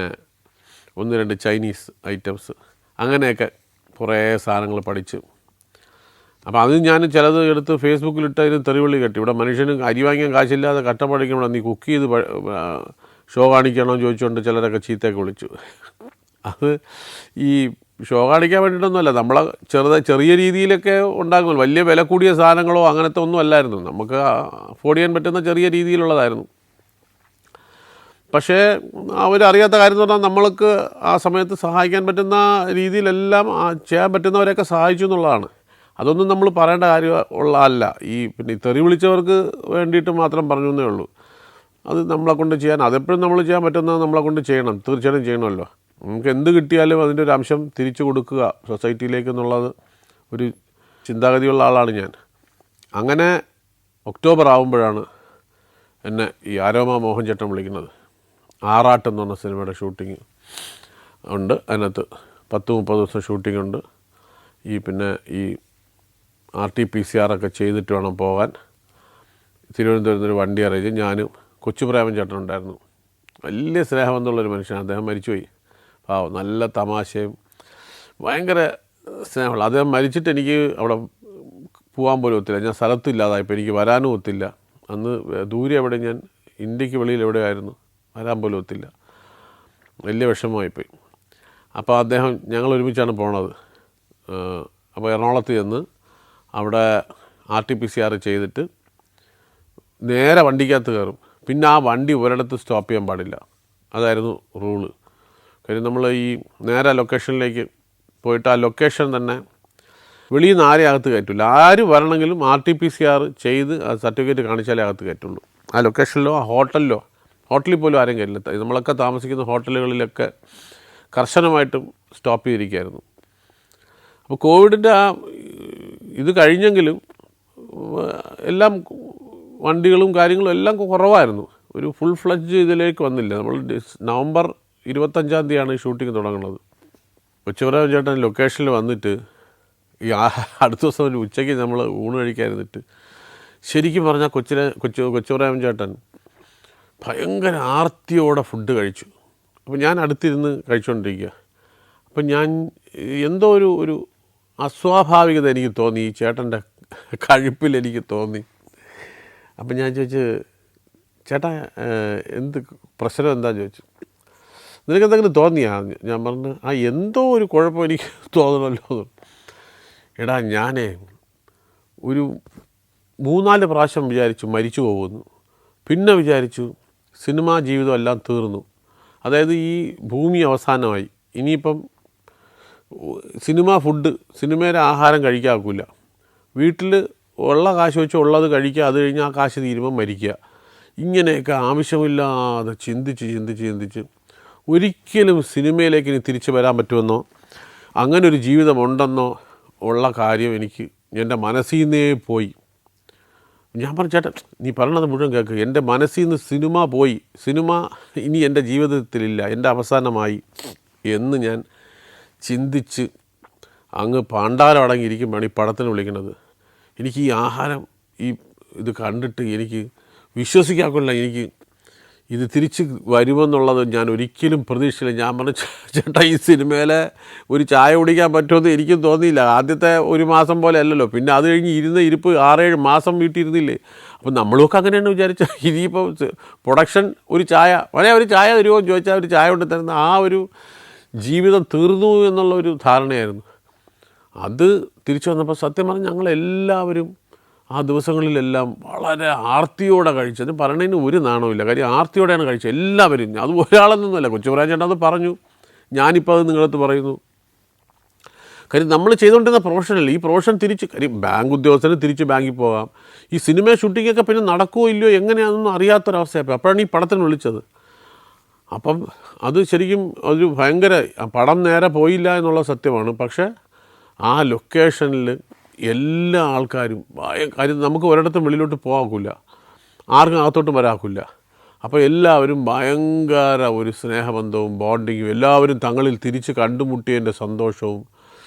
1-2 ചൈനീസ് ഐറ്റംസ്, അങ്ങനെയൊക്കെ കുറേ സാധനങ്ങൾ പഠിച്ചു. അപ്പോൾ അത് ഞാൻ ചിലത് എടുത്ത് ഫേസ്ബുക്കിലിട്ട് അതിന് തെറിവിളി കെട്ടി. ഇവിടെ മനുഷ്യന് അരി വാങ്ങിക്കാൻ കാശില്ലാതെ കഷ്ടപ്പെടിക്കണം, നീ കുക്ക് ചെയ്ത് ഷോ കാണിക്കണമെന്ന് ചോദിച്ചുകൊണ്ട് ചിലരൊക്കെ ചീത്തയൊക്കെ വിളിച്ചു. അത് ഈ ഷോ കാണിക്കാൻ വേണ്ടിയിട്ടൊന്നുമല്ല, നമ്മളെ ചെറിയ രീതിയിലൊക്കെ ഉണ്ടാകുമല്ലോ. വലിയ വില കൂടിയ സാധനങ്ങളോ അങ്ങനത്തെ ഒന്നും അല്ലായിരുന്നു. നമുക്ക് അഫോർഡ് ചെയ്യാൻ പറ്റുന്ന ചെറിയ രീതിയിലുള്ളതായിരുന്നു. പക്ഷേ അവരറിയാത്ത കാര്യം എന്ന് പറഞ്ഞാൽ നമ്മൾക്ക് ആ സമയത്ത് സഹായിക്കാൻ പറ്റുന്ന രീതിയിലെല്ലാം ചെയ്യാൻ പറ്റുന്നവരെയൊക്കെ സഹായിച്ചു എന്നുള്ളതാണ്. അതൊന്നും നമ്മൾ പറയേണ്ട കാര്യമുള്ളതല്ല. പിന്നെ ഈ തെറി വിളിച്ചവർക്ക് വേണ്ടിയിട്ട് മാത്രം പറഞ്ഞു എന്നേ ഉള്ളൂ. അത് നമ്മളെ കൊണ്ട് ചെയ്യാൻ, അതെപ്പോഴും നമ്മൾ ചെയ്യാൻ പറ്റുന്നത് നമ്മളെ കൊണ്ട് ചെയ്യണം, തീർച്ചയായിട്ടും ചെയ്യണമല്ലോ. നമുക്ക് എന്ത് കിട്ടിയാലും അതിൻ്റെ ഒരു അംശം തിരിച്ചു കൊടുക്കുക സൊസൈറ്റിയിലേക്ക് എന്നുള്ളത് ഒരു ചിന്താഗതിയുള്ള ആളാണ് ഞാൻ. അങ്ങനെ ഒക്ടോബർ ആകുമ്പോഴാണ് എന്നെ ഈ ആരോമ മോഹൻ ചേട്ടൻ വിളിക്കുന്നത്. ആറാട്ട് എന്ന് പറഞ്ഞ സിനിമയുടെ ഷൂട്ടിങ് ഉണ്ട്. അതിനകത്ത് 10-30 ദിവസം ഷൂട്ടിംഗ് ഉണ്ട്. പിന്നെ ഈ RT-PCR ഒക്കെ ചെയ്തിട്ട് വേണം പോകാൻ. തിരുവനന്തപുരത്ത് നിന്ന് ഒരു വണ്ടി അറേഞ്ച്. ഞാനും കൊച്ചുപ്രേമൻ ചേട്ടനുണ്ടായിരുന്നു. വലിയ സ്നേഹമെന്നുള്ളൊരു മനുഷ്യനാണ്. അദ്ദേഹം മരിച്ചുപോയി. പാവം, നല്ല തമാശയും ഭയങ്കര സ്നേഹമുള്ള. അദ്ദേഹം മരിച്ചിട്ട് എനിക്ക് അവിടെ പോകാൻ പോലും ഒത്തില്ല. ഞാൻ സ്ഥലത്തില്ലാതായപ്പോൾ എനിക്ക് വരാനും ഒത്തില്ല. അന്ന് ദൂരെ എവിടെ, ഞാൻ ഇന്ത്യക്ക് വെളിയിൽ എവിടെയായിരുന്നു, വരാൻ പോലും ഒത്തില്ല. വലിയ വിഷമമായിപ്പോയി. അപ്പോൾ ഞങ്ങൾ ഒരുമിച്ചാണ് പോണത്. അപ്പോൾ എറണാകുളത്ത് ചെന്ന് അവിടെ RT-PCR ചെയ്തിട്ട് നേരെ വണ്ടിക്കകത്ത് കയറും. പിന്നെ ആ വണ്ടി ഒരിടത്ത് സ്റ്റോപ്പ് ചെയ്യാൻ പാടില്ല. അതായിരുന്നു റൂള്. കാര്യം നമ്മൾ ഈ നേരെ ലൊക്കേഷനിലേക്ക് പോയിട്ട് ആ ലൊക്കേഷൻ തന്നെ വെളിയിൽ നിന്ന് ആരെയും അകത്ത് കയറ്റില്ല. ആര് വരണമെങ്കിലും RT-PCR ചെയ്ത് ആ സർട്ടിഫിക്കറ്റ് കാണിച്ചാലേ അകത്ത് കയറ്റുള്ളൂ. ആ ലൊക്കേഷനിലോ ആ ഹോട്ടലിൽ പോലും ആരും കയറ്റില്ല. നമ്മളൊക്കെ താമസിക്കുന്ന ഹോട്ടലുകളിലൊക്കെ കർശനമായിട്ടും സ്റ്റോപ്പ് ചെയ്തിരിക്കുകയായിരുന്നു. അപ്പോൾ കോവിഡിൻ്റെ ഇത് കഴിഞ്ഞെങ്കിലും എല്ലാം വണ്ടികളും കാര്യങ്ങളും എല്ലാം കുറവായിരുന്നു. ഒരു ഫുൾ ഫ്ലഡ്ജ് ഇതിലേക്ക് വന്നില്ല. നമ്മൾ നവംബർ 25-ാം തീയതിയാണ് ഷൂട്ടിംഗ് തുടങ്ങുന്നത്. കൊച്ചുപ്രേമൻ ചേട്ടൻ ലൊക്കേഷനിൽ വന്നിട്ട് ഈ അടുത്ത ദിവസം ഒരു ഉച്ചയ്ക്ക് നമ്മൾ ഊണ് കഴിക്കാതിരുന്നിട്ട് ശരിക്കും പറഞ്ഞാൽ കൊച്ചുപ്രേമൻ ചേട്ടൻ ഭയങ്കര ആർത്തിയോടെ ഫുഡ് കഴിച്ചു. അപ്പോൾ ഞാൻ അടുത്തിരുന്ന് കഴിച്ചുകൊണ്ടിരിക്കുക. അപ്പം ഞാൻ എന്തോ ഒരു അസ്വാഭാവികത എനിക്ക് തോന്നി, ഈ ചേട്ടൻ്റെ കഴിപ്പിൽ എനിക്ക് തോന്നി. അപ്പം ഞാൻ ചോദിച്ചു, ചേട്ടാ എന്ത് പ്രശ്നം എന്താണെന്ന് ചോദിച്ചു. നിനക്കെന്തെങ്കിലും തോന്നിയാ? ഞാൻ പറഞ്ഞു, എന്തോ ഒരു കുഴപ്പം എനിക്ക് തോന്നണമല്ലോ. എടാ, ഞാനേ ഒരു 3-4 പ്രാവശ്യം വിചാരിച്ചു മരിച്ചു പോകുന്നു. പിന്നെ വിചാരിച്ചു സിനിമാ ജീവിതം എല്ലാം തീർന്നു. അതായത് ഈ ഭൂമി അവസാനമായി. ഇനിയിപ്പം സിനിമയുടെ ആഹാരം കഴിക്കാക്കില്ല. വീട്ടിൽ ഉള്ള കാശ് വെച്ച് ഉള്ളത് കഴിക്കുക. അത് കഴിഞ്ഞ് ആ കാശ് തീരുമ്പം മരിക്കുക. ഇങ്ങനെയൊക്കെ ആവശ്യമില്ലാതെ ചിന്തിച്ച് ഒരിക്കലും സിനിമയിലേക്ക് ഇനി തിരിച്ചു വരാൻ പറ്റുമെന്നോ അങ്ങനൊരു ജീവിതമുണ്ടെന്നോ ഉള്ള കാര്യം എനിക്ക് എൻ്റെ മനസ്സിൽ നിന്നേ പോയി. ഞാൻ പറഞ്ഞു, ചേട്ടാ നീ പറയണത് മുഴുവൻ കേൾക്ക്. എൻ്റെ മനസ്സിൽ നിന്ന് സിനിമ പോയി. സിനിമ ഇനി എൻ്റെ ജീവിതത്തിലില്ല, എൻ്റെ അവസാനമായി എന്ന് ഞാൻ ചിന്തിച്ച് അങ്ങ് പാണ്ടാരം അടങ്ങിയിരിക്കുമ്പോഴാണ് ഈ പടത്തിന് വിളിക്കുന്നത്. എനിക്ക് ഈ ആഹാരം ഇത് കണ്ടിട്ട് എനിക്ക് വിശ്വസിക്കാക്കില്ല. എനിക്ക് ഇത് തിരിച്ച് വരുമെന്നുള്ളത് ഞാൻ ഒരിക്കലും പ്രതീക്ഷിച്ചില്ല. ഞാൻ പറഞ്ഞു, ചേട്ടാ ഈ സിനിമയിലെ ഒരു ചായ കുടിക്കാൻ പറ്റുമെന്ന് എനിക്കും തോന്നിയില്ല. ആദ്യത്തെ 1 മാസം പോലെ അല്ലല്ലോ. പിന്നെ അത് കഴിഞ്ഞ് ഇരിപ്പ് 6-7 മാസം വീട്ടിൽ ഇരുന്നില്ലേ. അപ്പം നമ്മളൊക്കെ അങ്ങനെയാണ് വിചാരിച്ചത്. ഇനിയിപ്പോൾ പ്രൊഡക്ഷൻ ഒരു ചായ തരുമോ എന്ന് ചോദിച്ചാൽ ഒരു ചായ കൊണ്ട് തരുന്ന ആ ഒരു ജീവിതം തീർന്നു എന്നുള്ളൊരു ധാരണയായിരുന്നു. അത് തിരിച്ചു വന്നപ്പോൾ സത്യം പറഞ്ഞാൽ ഞങ്ങളെല്ലാവരും ആ ദിവസങ്ങളിലെല്ലാം വളരെ ആർത്തിയോടെ കഴിച്ചത്. പറയണതിന് ഒരു നാണമില്ല. കാര്യം ആർത്തിയോടെയാണ് കഴിച്ചത് എല്ലാവരും. അത് ഒരാളെന്നൊന്നുമല്ല. കൊച്ചുപ്രേമൻ ചേട്ടൻ അത് പറഞ്ഞു, ഞാനിപ്പോൾ അത് നിങ്ങളടുത്ത് പറയുന്നു. കാര്യം നമ്മൾ ചെയ്തുകൊണ്ടിരുന്ന പ്രൊഫഷനല്ല. ഈ പ്രൊഫഷൻ കാര്യം ബാങ്ക് ഉദ്യോഗസ്ഥന് തിരിച്ച് ബാങ്കിൽ പോകാം. ഈ സിനിമ ഷൂട്ടിങ്ങൊക്കെ പിന്നെ നടക്കുമോ ഇല്ലയോ എങ്ങനെയാണെന്നൊന്നും അറിയാത്തൊരവസ്ഥയായി. അപ്പോഴാണ് ഈ പടത്തിന് വിളിച്ചത്. അപ്പം അത് ശരിക്കും ഒരു ഭയങ്കര, പടം നേരെ പോയില്ല എന്നുള്ള സത്യമാണ്. പക്ഷേ ആ ലൊക്കേഷനിൽ എല്ലാ ആൾക്കാരും കാര്യം നമുക്ക് ഒരിടത്തും വെളിയിലോട്ട് പോകാക്കില്ല, ആർക്കും അകത്തോട്ടും വരാക്കില്ല. അപ്പോൾ എല്ലാവരും ഭയങ്കര ഒരു സ്നേഹബന്ധവും ബോണ്ടിങ്ങും, എല്ലാവരും തങ്ങളിൽ തിരിച്ച് കണ്ടുമുട്ടിയതിൻ്റെ സന്തോഷവും,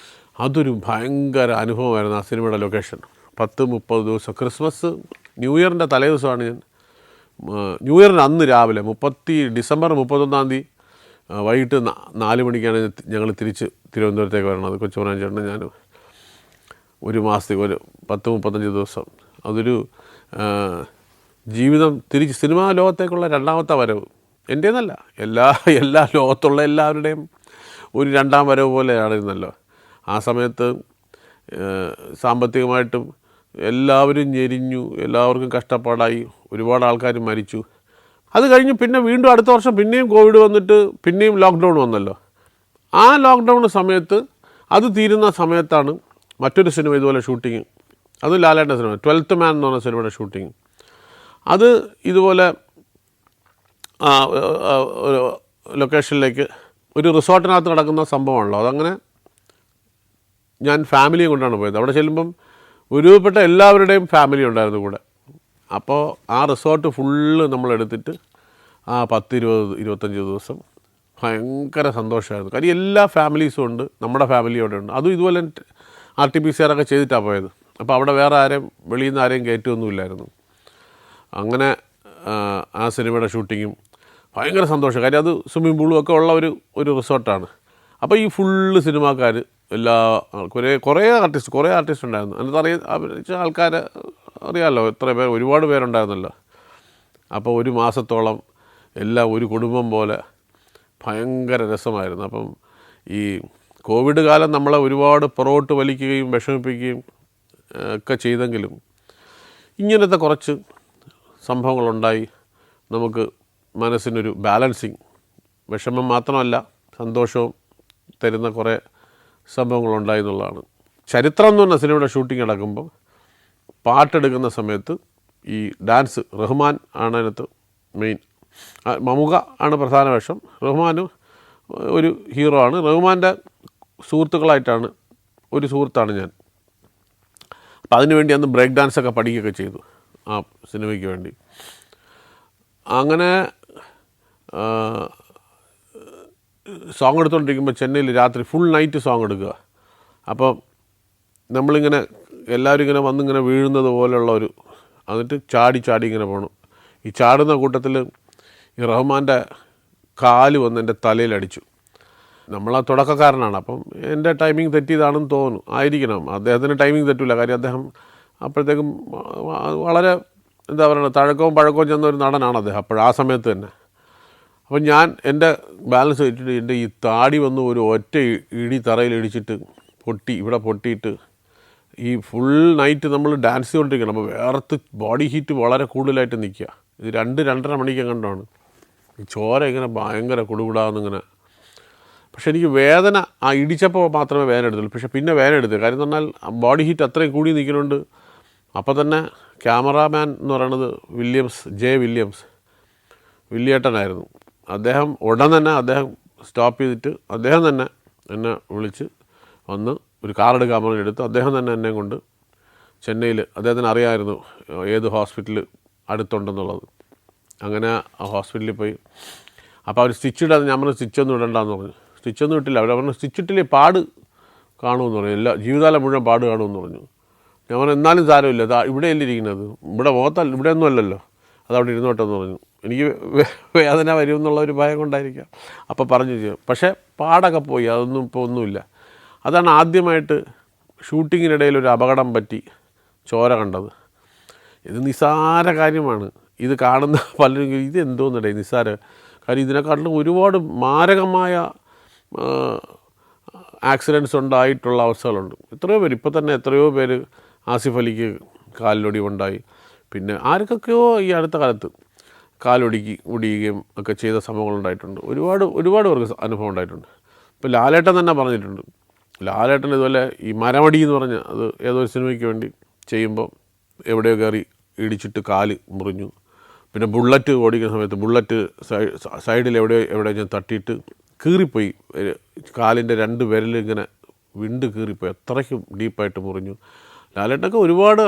അതൊരു ഭയങ്കര അനുഭവമായിരുന്നു ആ സിനിമയുടെ ലൊക്കേഷൻ. 10-30 ദിവസം, ക്രിസ്മസ് ന്യൂ ഇയറിൻ്റെ തലേ ദിവസമാണ് ഞാൻ, ന്യൂ ഇയറിന് അന്ന് രാവിലെ ഡിസംബർ 31-ാം തീയതി വൈകിട്ട് 4 മണിക്കാണ് ഞങ്ങൾ തിരിച്ച് തിരുവനന്തപുരത്തേക്ക് വരണത്. കൊച്ചുപ്രേമൻ ചേട്ടനും ഞാനും. ഒരു മാസത്തേക്ക്, ഒരു 10-35 ദിവസം. അതൊരു ജീവിതം തിരിച്ച് സിനിമാ ലോകത്തേക്കുള്ള 2ാമത്തെ വരവ്. എൻ്റേന്നല്ല, എല്ലാ ലോകത്തുള്ള എല്ലാവരുടെയും ഒരു 2ാം വരവ് പോലെയാണിരുന്നല്ലോ. ആ സമയത്ത് സാമ്പത്തികമായിട്ടും എല്ലാവരും ഞെരിഞ്ഞു, എല്ലാവർക്കും കഷ്ടപ്പാടായി, ഒരുപാട് ആൾക്കാർ മരിച്ചു. അത് കഴിഞ്ഞ് പിന്നെ വീണ്ടും അടുത്ത വർഷം പിന്നെയും കോവിഡ് വന്നിട്ട് പിന്നെയും ലോക്ക്ഡൗൺ വന്നല്ലോ. ആ ലോക്ക്ഡൗൺ സമയത്ത് അത് തീരുന്ന സമയത്താണ് മറ്റൊരു സിനിമ ഇതുപോലെ ഷൂട്ടിങ്. അത് ലാലേട്ടൻ്റെ സിനിമ 12th Man എന്ന് പറഞ്ഞ സിനിമയുടെ ഷൂട്ടിങ്. അത് ഇതുപോലെ ഒരു ലൊക്കേഷനിലേക്ക്, ഒരു റിസോർട്ടിനകത്ത് നടക്കുന്ന സംഭവമാണല്ലോ. അതങ്ങനെ ഞാൻ ഫാമിലിയെ കൊണ്ടാണ് പോയത്. അവിടെ ചെല്ലുമ്പം ഒരുപ്പെട്ട എല്ലാവരുടെയും ഫാമിലി ഉണ്ടായിരുന്നു കൂടെ. അപ്പോൾ ആ റിസോർട്ട് ഫുള്ള് നമ്മളെടുത്തിട്ട് 10-20-25 ദിവസം ഭയങ്കര സന്തോഷമായിരുന്നു. കാര്യം എല്ലാ ഫാമിലീസും ഉണ്ട്, നമ്മുടെ ഫാമിലി അവിടെ ഉണ്ട്. അതും ഇതുപോലെ RT-PCR ഒക്കെ ചെയ്തിട്ടാണ് പോയത്. അപ്പോൾ അവിടെ വേറെ ആരെയും വെളിയിൽ നിന്ന് ആരെയും കയറ്റുമൊന്നുമില്ലായിരുന്നു. അങ്ങനെ ആ സിനിമയുടെ ഷൂട്ടിങ്ങും ഭയങ്കര സന്തോഷം. കാര്യം അത് സ്വിമ്മിംഗ് പൂളും ഒക്കെ ഉള്ള ഒരു റിസോർട്ടാണ്. അപ്പോൾ ഈ ഫുള്ള് സിനിമാക്കാർ എല്ലാ കുറേ ആർട്ടിസ്റ്റ് ഉണ്ടായിരുന്നു. അതിനകത്ത് ആൾക്കാരെ അറിയാമല്ലോ, എത്ര പേർ, ഒരുപാട് പേരുണ്ടായിരുന്നല്ലോ. അപ്പോൾ ഒരു മാസത്തോളം എല്ലാം ഒരു കുടുംബം പോലെ ഭയങ്കര രസമായിരുന്നു. അപ്പം ഈ കോവിഡ് കാലം നമ്മളെ ഒരുപാട് പുറകോട്ട് വലിക്കുകയും വിഷമിപ്പിക്കുകയും ഒക്കെ ചെയ്തെങ്കിലും ഇങ്ങനത്തെ കുറച്ച് സംഭവങ്ങളുണ്ടായി നമുക്ക് മനസ്സിനൊരു ബാലൻസിങ്, വിഷമം മാത്രമല്ല സന്തോഷവും തരുന്ന കുറേ സംഭവങ്ങളുണ്ടായി എന്നുള്ളതാണ്. ചരിത്രം എന്ന് പറഞ്ഞ സിനിമയുടെ ഷൂട്ടിംഗ് നടക്കുമ്പോൾ പാട്ടെടുക്കുന്ന സമയത്ത് ഈ ഡാൻസ് റഹ്മാൻ ആണ് അതിനകത്ത് മെയിൻ. മമുക ആണ് പ്രധാന വേഷം. റഹ്മാനും ഒരു ഹീറോ ആണ്. റഹ്മാൻ്റെ സുഹൃത്തുക്കളായിട്ടാണ് ഒരു സുഹൃത്താണ് ഞാൻ. അപ്പം അതിനുവേണ്ടി അന്ന് ബ്രേക്ക് ഡാൻസൊക്കെ പഠിക്കുകയൊക്കെ ചെയ്തു ആ സിനിമയ്ക്ക് വേണ്ടി. അങ്ങനെ സോങ് എടുത്തുകൊണ്ടിരിക്കുമ്പോൾ ചെന്നൈയിൽ രാത്രി ഫുൾ നൈറ്റ് സോങ് എടുക്കുക. അപ്പം നമ്മളിങ്ങനെ എല്ലാവരും ഇങ്ങനെ വന്നിങ്ങനെ വീഴുന്നത് പോലെയുള്ള എന്നിട്ട് ചാടി ഇങ്ങനെ പോകണം. ഈ ചാടുന്ന കൂട്ടത്തിൽ ഈ റഹ്മാൻ്റെ കാല് വന്ന് എൻ്റെ തലയിലടിച്ചു. നമ്മളാ തുടക്കക്കാരനാണ്. അപ്പം എൻ്റെ ടൈമിങ് തെറ്റിയതാണെന്ന് തോന്നുന്നു, ആയിരിക്കണം. അദ്ദേഹത്തിന് ടൈമിങ് തെറ്റില്ല. കാര്യം അദ്ദേഹം അപ്പോഴത്തേക്കും വളരെ എന്താ പറയുക, തഴക്കവും പഴക്കവും ചെന്ന ഒരു നടനാണ് അദ്ദേഹം ആ സമയത്ത് തന്നെ. അപ്പം ഞാൻ എൻ്റെ ബാലൻസ് വെച്ചിട്ട് എൻ്റെ ഈ താടി വന്ന് ഒരു ഒറ്റ ഇടി തറയിൽ ഇടിച്ചിട്ട് ഇവിടെ പൊട്ടിയിട്ട് ഈ ഫുൾ നൈറ്റ് നമ്മൾ ഡാൻസ് ചെയ്തുകൊണ്ടിരിക്കണം. അപ്പോൾ വേർത്ത് ബോഡി ഹീറ്റ് വളരെ കൂടുതലായിട്ട് നിൽക്കുക. ഇത് 2-2.5 മണിക്ക് കണ്ടാണ് ഈ ചോര ഇങ്ങനെ ഭയങ്കര കുടുകൂടാന്നിങ്ങനെ. പക്ഷെ എനിക്ക് വേദന ആ ഇടിച്ചപ്പോൾ മാത്രമേ വേദന എടുത്തുള്ളൂ. പക്ഷെ പിന്നെ വേദന എടുത്തു. കാര്യം എന്ന് പറഞ്ഞാൽ ബോഡി ഹീറ്റ് അത്രയും കൂടി നിൽക്കുന്നുണ്ട്. അപ്പോൾ തന്നെ ക്യാമറാമാൻ എന്ന് പറയുന്നത് വില്ലിയേട്ടനായിരുന്നു. അദ്ദേഹം ഉടൻ തന്നെ സ്റ്റോപ്പ് ചെയ്തിട്ട് അദ്ദേഹം തന്നെ എന്നെ വിളിച്ച് വന്ന് ഒരു കാറെടുക്കാൻ പറഞ്ഞെടുത്ത് അദ്ദേഹം തന്നെ എന്നെ കൊണ്ട് ചെന്നൈയിൽ, അദ്ദേഹത്തിന് അറിയാമായിരുന്നു ഏത് ഹോസ്പിറ്റൽ അടുത്തുണ്ടെന്നുള്ളത്. അങ്ങനെ ആ ഹോസ്പിറ്റലിൽ പോയി. അപ്പോൾ അവർ സ്റ്റിച്ചിടാൻ ഞാൻ പറഞ്ഞു സ്റ്റിച്ചൊന്നും ഇടണ്ടെന്ന് പറഞ്ഞു. സ്റ്റിച്ചൊന്നും ഇട്ടില്ല. അവർ പറഞ്ഞു സ്റ്റിച്ചിട്ടില്ലേ പാട് കാണുമെന്ന് പറഞ്ഞു, ജീവിതകാലം മുഴുവൻ പാട് കാണുമെന്ന് പറഞ്ഞു. ഞാൻ പറഞ്ഞു എന്നാലും സാരമില്ല, ഇവിടെയല്ലേ ഇരിക്കുന്നത്, ഇവിടെ മുഖത്തല്ല, ഇവിടെ ഒന്നും അല്ലല്ലോ, അതവിടെ ഇരുന്നോട്ടെന്ന് പറഞ്ഞു. എനിക്ക് വേദന വരുമെന്നുള്ള ഒരു ഭയം കൊണ്ടായിരിക്കാം. അപ്പോൾ പറഞ്ഞു ചെയ്യും. പക്ഷേ പാടൊക്കെ പോയി, അതൊന്നും ഇപ്പോൾ ഒന്നുമില്ല. അതാണ് ആദ്യമായിട്ട് ഷൂട്ടിങ്ങിനിടയിൽ ഒരു അപകടം പറ്റി ചോര കണ്ടത്. ഇത് നിസ്സാര കാര്യമാണ്. ഇത് കാണുന്ന പലരും ഇത് എന്തോന്നിടേ നിസ്സാര കാര്യം, ഇതിനെക്കാട്ടിലും ഒരുപാട് മാരകമായ ആക്സിഡൻറ്റ്സ് ഉണ്ടായിട്ടുള്ള അവസ്ഥകളുണ്ട്. എത്രയോ പേര്, ഇപ്പോൾ തന്നെ എത്രയോ പേര്, ആസിഫ് അലിക്ക് കാലിലൊടിവുണ്ടായി. പിന്നെ ആർക്കൊക്കെയോ ഈ അടുത്ത കാലത്ത് ഒടിയുകയും ഒക്കെ ചെയ്ത സംഭവങ്ങളുണ്ടായിട്ടുണ്ട്. ഒരുപാട് പേർക്ക് അനുഭവം ഉണ്ടായിട്ടുണ്ട്. ഇപ്പോൾ ലാലേട്ടൻ തന്നെ പറഞ്ഞിട്ടുണ്ട്. ലാലേട്ടൻ ഇതുപോലെ ഈ മരമടി എന്ന് പറഞ്ഞ അത് ഏതോ ഒരു സിനിമയ്ക്ക് വേണ്ടി ചെയ്യുമ്പോൾ എവിടെയോ കയറി ഇടിച്ചിട്ട് കാല് മുറിഞ്ഞു. പിന്നെ ബുള്ളറ്റ് ഓടിക്കുന്ന സമയത്ത് ബുള്ളറ്റ് സൈഡിൽ എവിടെയോ ഞാൻ തട്ടിയിട്ട് കീറിപ്പോയി, കാലിൻ്റെ 2 വിരൽ ഇങ്ങനെ വിണ്ട് കീറിപ്പോയി, അത്രയ്ക്കും ഡീപ്പായിട്ട് മുറിഞ്ഞു. ലാലേട്ടനൊക്കെ ഒരുപാട്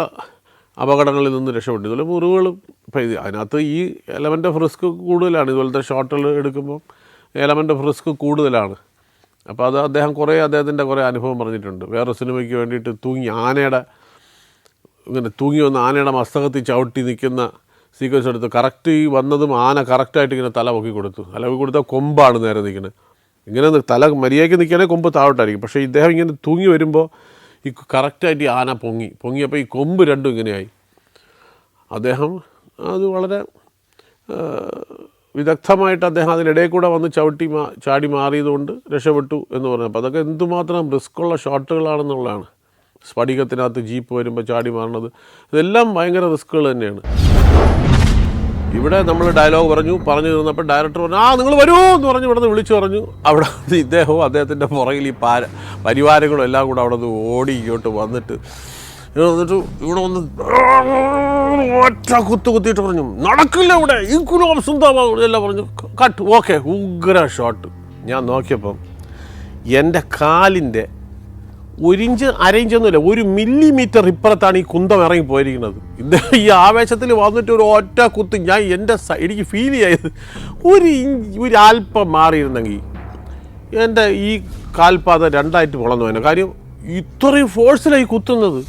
അപകടങ്ങളിൽ നിന്ന് രക്ഷപ്പെട്ടു. ഇതുപോലെ മുറിവുകളും ഇപ്പോൾ അതിനകത്ത് ഈ എലമെൻ്റ് ഓഫ് റിസ്ക് കൂടുതലാണ്. ഇതുപോലത്തെ ഷോട്ടുകൾ എടുക്കുമ്പോൾ എലമെൻ്റ് ഓഫ് റിസ്ക് കൂടുതലാണ്. അപ്പോൾ അത് അദ്ദേഹത്തിൻ്റെ കുറേ അനുഭവം പറഞ്ഞിട്ടുണ്ട്. വേറെ സിനിമയ്ക്ക് വേണ്ടിയിട്ട് തൂങ്ങി വന്ന ആനയുടെ മസ്തകത്തിൽ ചവിട്ടി നിൽക്കുന്ന സീക്വൻസ് എടുത്ത് കറക്റ്റ് ഈ വന്നതും ആന കറക്റ്റായിട്ട് ഇങ്ങനെ തല പൊക്കി കൊടുത്താൽ കൊമ്പാണ് നേരെ നിൽക്കുന്നത്. ഇങ്ങനെ തല മര്യാദയ്ക്ക് നിൽക്കുകയാണെങ്കിൽ കൊമ്പ് താഴോട്ടായിരിക്കും. പക്ഷേ ഇദ്ദേഹം ഇങ്ങനെ തൂങ്ങി വരുമ്പോൾ ഈ കറക്റ്റായിട്ട് ഈ ആന പൊങ്ങിയപ്പോൾ ഈ കൊമ്പ് രണ്ടും ഇങ്ങനെയായി. അദ്ദേഹം അത് വളരെ വിദഗ്ധമായിട്ട് അദ്ദേഹം അതിനിടയിൽ കൂടെ വന്ന് ചാടി മാറിയതുകൊണ്ട് രക്ഷപ്പെട്ടു എന്ന് പറഞ്ഞു. അപ്പോൾ അതൊക്കെ എന്തുമാത്രം റിസ്ക്കുള്ള ഷോട്ടുകളാണെന്നുള്ളതാണ്. സ്ഫടികത്തിനകത്ത് ജീപ്പ് വരുമ്പോൾ ചാടി മാറുന്നത്, ഇതെല്ലാം ഭയങ്കര റിസ്ക്കുകൾ തന്നെയാണ്. ഇവിടെ നമ്മൾ ഡയലോഗ് പറഞ്ഞു തീർന്നപ്പോൾ ഡയറക്ടർ പറഞ്ഞു നിങ്ങൾ വരൂ എന്ന് പറഞ്ഞ് ഇവിടെ നിന്ന് വിളിച്ചു പറഞ്ഞു. അവിടെ ഇദ്ദേഹവും അദ്ദേഹത്തിൻ്റെ പുറകിൽ ഈ പരിവാരങ്ങളും എല്ലാം കൂടെ അവിടെ നിന്ന് ഓടി ഇങ്ങോട്ട് വന്നിട്ട് ഇവിടെ വന്ന് ഒറ്റ കുത്തിയിട്ട് പറഞ്ഞു നടക്കില്ല ഇവിടെ ഈ കുലം സുന്ദരമാകും എല്ലാം പറഞ്ഞു. കട്ട് ഓക്കെ, ഉഗ്ര ഷോട്ട്. ഞാൻ നോക്കിയപ്പം എൻ്റെ കാലിൻ്റെ 1 ഇഞ്ച് 1.5 ഇഞ്ചൊന്നുമില്ല, 1 മില്ലിമീറ്റർ ഇപ്പുറത്താണ് ഈ കുന്തം ഇറങ്ങി പോയിരിക്കുന്നത്. ഇദ്ദേഹം ഈ ആവേശത്തിൽ വന്നിട്ട് ഒരു ഒറ്റ കുത്ത്, ഞാൻ എനിക്ക് ഫീൽ ചെയ്ത് ഒരു അല്പം മാറിയിരുന്നെങ്കിൽ എൻ്റെ ഈ കാൽപാത 2ആയിട്ട് പൊളന്നു പോയത്. കാര്യം ഇത്രയും ഫോഴ്സിലായി കുത്തുന്നത്.